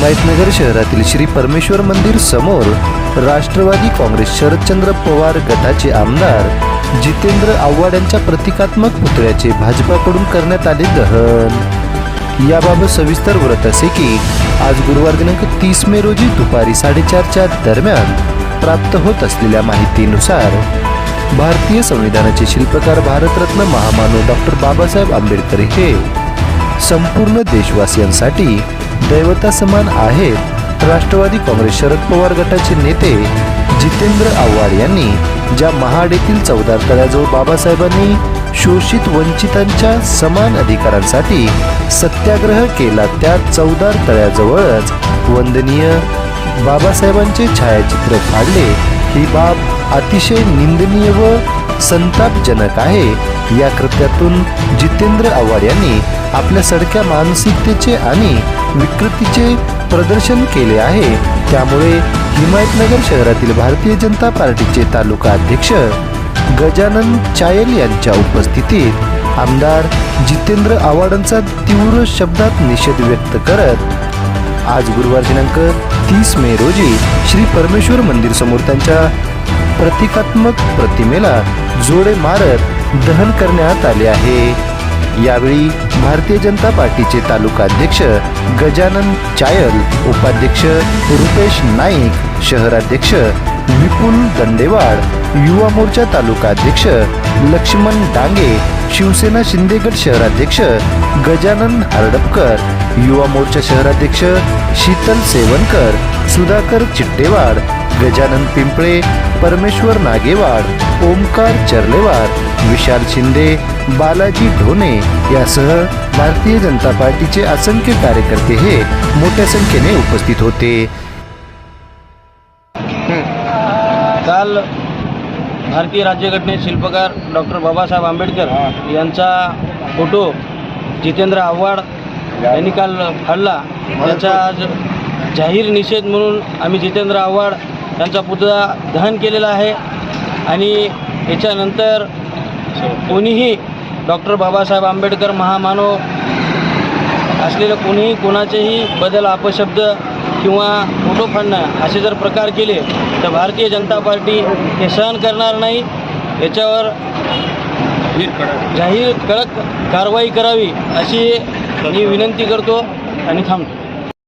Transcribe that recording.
हिमायतनगर शहरातील श्री परमेश्वर मंदिर समोर राष्ट्रवादी काँग्रेस शरदचंद्र पवार गटाचे आमदार जितेंद्र आव्हाड यांच्या प्रतिकात्मक पुतळ्याचे भाजपाकडून करण्यात आले दहन। याबाबत सविस्तर वृत्त असे की आज गुरुवार दिनांक 30 मे रोजी दुपारी 4:30च्या दरम्यान प्राप्त होत असलेल्या माहितीनुसार भारतीय संविधानाचे शिल्पकार भारतरत्न महामानव डॉक्टर बाबासाहेब आंबेडकर हे संपूर्ण देशवासियांसाठी दैवता समान आहेत। राष्ट्रवादी काँग्रेस शरद पवार गटाचे नेते जितेंद्र आव्हाड यांनी ज्या महाड येथील चौदार तळ्याजवळ बाबासाहेबांनी शोषित वंचितांच्या समान अधिकारांसाठी सत्याग्रह केला, त्या चौदार तळ्याजवळच वंदनीय बाबासाहेबांचे छायाचित्र फाडले, ही बाब अतिशय निंदनीय व संतापजनक आहे। या कृत्यातून जितेंद्र आव्हाड यांनी आपल्या सडक्या मानसिकतेचे आणि विकृतीचे प्रदर्शन केले आहे। त्यामुळे हिमायतनगर शहरातील भारतीय जनता पार्टीचे तालुका अध्यक्ष गजानन चायल यांच्या उपस्थितीत आमदार जितेंद्र आव्हाडांचा तीव्र शब्दात निषेध व्यक्त करत आज गुरुवार दिनांक 30 मे रोजी श्री परमेश्वर मंदिर समोर त्यांच्या प्रतिकात्मक प्रतिमेला जोडे मारत दहन करण्यात आले आहे। यावेळी भारतीय जनता पार्टीचे तालुका अध्यक्ष गजानन चायल, उपाध्यक्ष रुपेश नाईक, शहराध्यक्ष विपुल दंडेवाड, युवा मोर्चा तालुका अध्यक्ष लक्ष्मण डांगे, शिवसेना शिंदेगड शहराध्यक्ष गजानन हरडपकर, युवा मोर्चा शहराध्यक्ष शीतल सेवनकर, सुधाकर चिट्टेवाड, गजानन पिंपळे, परमेश्वर नागेवाड, ओमकार चर्लेवार, विशाल शिंदे, बालाजी ढोणे यासह भारतीय जनता पार्टीचे असंख्य कार्यकर्ते हे मोठ्या संख्येने उपस्थित होते। काल भारतीय राज्यघटनेचे शिल्पकार डॉक्टर बाबासाहेब आंबेडकर यांचा फोटो जितेंद्र आव्हाड यांनी काल फाडला, त्याचा आज जाहीर निषेध म्हणून आम्ही जितेंद्र आव्हाड यांचा पुतळा दहन केलेला आहे। आणि याच्यानंतर कोणीही डॉक्टर बाबासाहेब आंबेडकर महामानव असलेलं कोणीही कोणाचेही बदल अपशब्द किंवा फोटो फाडणं असे जर प्रकार केले तर भारतीय जनता पार्टी हे सहन करणार नाही। याच्यावर जाहीर कडक कारवाई करावी अशी मी विनंती करतो आणि थांबतो।